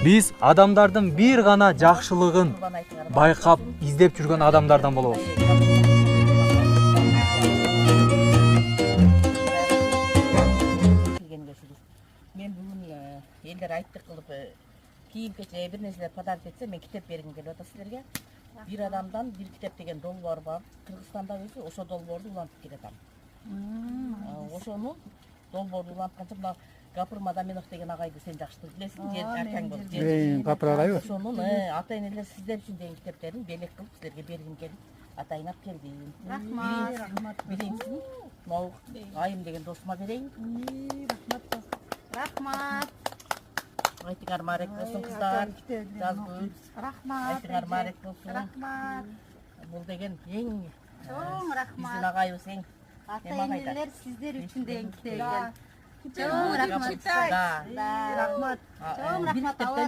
Биз адамдардын бир гана жакшылыгын байкап, издеп жүргөн адамдардан болобуз. Мен бүгүн элдер айттык кылып кийим-кечек бир нерселер подарок этсе, мен китеп бергим келип атат силерге. Бир адамдан бир китеп деген долбоор бар. Кыргызстанда өзү ошо долбоорду улантып келатам. Ошону долбоорду улантканча мына Гапыр Мадаминов деген агайды сен жакшы билесиң, аркаң болуп. Гапыр агайбы? Ошонун ата-энелер сиздер үчүн деген китептерин белек кылып силерге бергим келип атайын алып келдим. Рахмат. Биринчисин могу Айым деген досума берейин. Рахмат. Айтыңар марек болсун кыздар. Жазгүл. Рахмат. Айтыңар марек болсун. Рахмат. Бул деген эң Чоң рахмат. биздин агайыбыз эң Ата-энелер сиздер үчүн деген китеп. Чоң рахмат. Рахмат. Чоң рахмат.